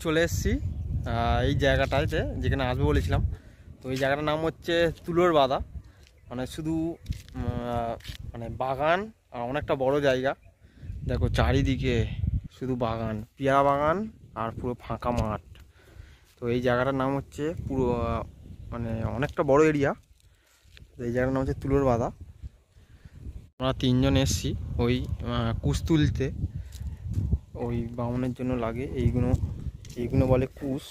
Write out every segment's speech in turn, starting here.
চলে এসেছি এই জায়গাটাতে যেখানে আসবো বলেছিলাম। তো এই জায়গাটার নাম হচ্ছে তুলোর বাদা, মানে শুধু মানে বাগান আর অনেকটা বড় জায়গা। দেখো চারিদিকে শুধু বাগান, পেয়ারা বাগান আর পুরো ফাঁকা মাঠ। তো এই জায়গাটার নাম হচ্ছে পুরো মানে অনেকটা বড় এরিয়া। তো এই জায়গাটার নাম হচ্ছে তুলোর বাদা। আমরা 3 জন এসেছি ওই কুশ তুলতে। ওই বামনের জন্য লাগে এইগুলো বলে কুশ,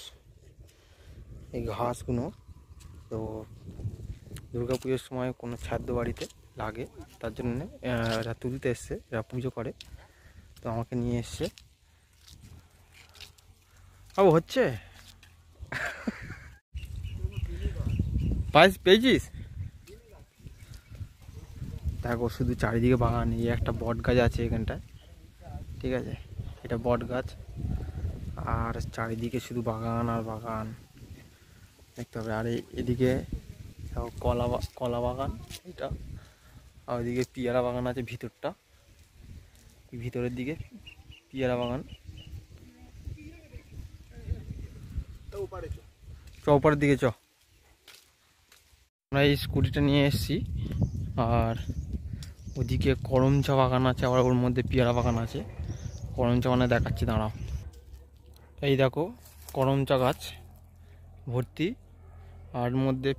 এই ঘাসগুলো। তো দুর্গাপুজোর সময় কোনো শ্রাদ্ধ বাড়িতে লাগে, তার জন্য এরা তুলতে এসছে, এরা পুজো করে। তো আমাকে নিয়ে এসছে। হচ্ছে পেয়েছিস? দেখো শুধু চারিদিকে বাগান। এই একটা বট গাছ আছে এখানটায়, ঠিক আছে, এটা বট গাছ। আর চারিদিকে শুধু বাগান আর বাগান দেখতে হবে। আর এদিকে কলা বাগান এটা, আর ওইদিকে পেয়ারা বাগান আছে ভিতরটা, ভিতরের দিকে পেয়ারা বাগান। চৌপাড়ের দিকে আমরা এই স্কুটিটা নিয়ে এসেছি। আর ওদিকে করমচা বাগান আছে, আবার ওর মধ্যে পেয়ারা বাগান আছে। করমচা মানে দেখাচ্ছি, দাঁড়াও। এই দেখো করমচা গাছ ভর্তি, আর মধ্যে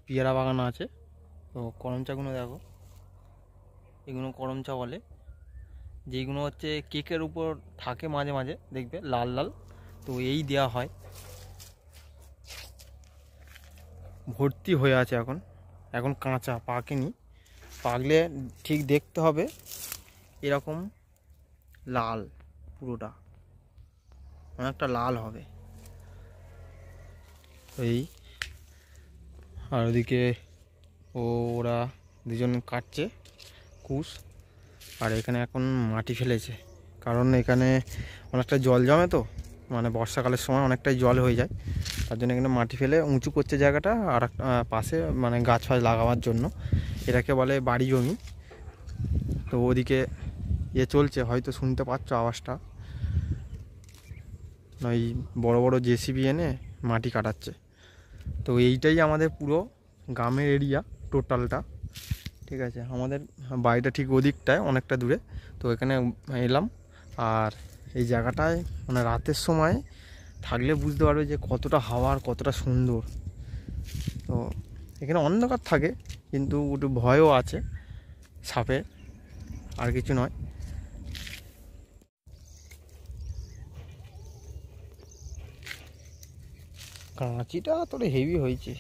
পেয়ারা বাগান আছে। তো করমচাগুলো দেখো, এগুলো করমচা বলে। যেগুলো হচ্ছে কেকের উপর থাকে মাঝে মাঝে, দেখবে লাল লাল। তো এই দেয়া হয়, ভর্তি হয়ে আছে এখন কাঁচা, পাকেনি। পাকলে ঠিক দেখতে হবে এরকম লাল, পুরোটা অনেকটা লাল হবে। এই আর ওদিকে ওরা দুজন কাটছে কুশ। আর এখানে এখন মাটি ফেলেছে, কারণ এখানে অনেকটা জল জমে। তো মানে বর্ষাকালের সময় অনেকটাই জল হয়ে যায়, তার জন্য এখানে মাটি ফেলে উঁচু করছে জায়গাটা। আর পাশে মানে গাছ ফাছ লাগাবার জন্য, এটাকে বলে বাড়ি জমি। তো ওদিকে চলছে, হয়তো শুনতে পাচ্ছ আওয়াজটা। ওই বড় বড় জেসিবি এনে মাটি কাটাচ্ছে। তো এইটাই আমাদের পুরো গ্রামের এরিয়া টোটালটা, ঠিক আছে। আমাদের বাড়িটা ঠিক ওদিকটায়, অনেকটা দূরে। তো এখানে এলাম। আর এই জায়গাটায় মানে রাতের সময় থাকলে বুঝতে পারবে যে কতটা হাওয়া আর কতটা সুন্দর। তো এখানে অন্ধকার থাকে, কিন্তু একটু ভয়ও আছে সাপে, আর কিছু নয়। কাঁচিটা তোর হেভি হয়েছে,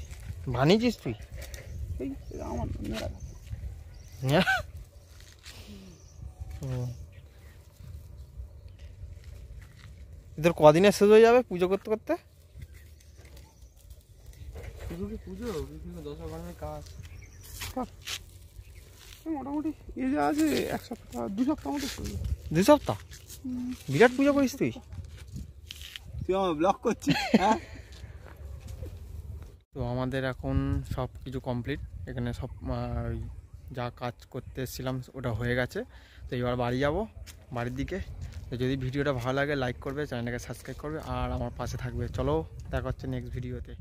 বানিয়েছিস তুই? তোর কদিনে শেষ হয়ে যাবে পুজো করতে করতে? পুজো বিভিন্ন দশকর্মের কাজ মোটামুটি এই যা আছে 1 সপ্তাহ 2 সপ্তাহ মতো। 2 সপ্তাহ? বিরাট পুজো করিস তুই। আমার ব্লগ করছিস? হ্যাঁ। তো আমাদের এখন সব কিছু কমপ্লিট, এখানে সব যা কাজ করতে এসেছিলাম ওটা হয়ে গেছে। তো এবার বাড়ি যাব, বাড়ির দিকে। তো যদি ভিডিওটা ভালো লাগে লাইক করবে, চ্যানেলটাকে সাবস্ক্রাইব করবে, আর আমার পাশে থাকবে। চলো দেখা হচ্ছে নেক্সট ভিডিওতে।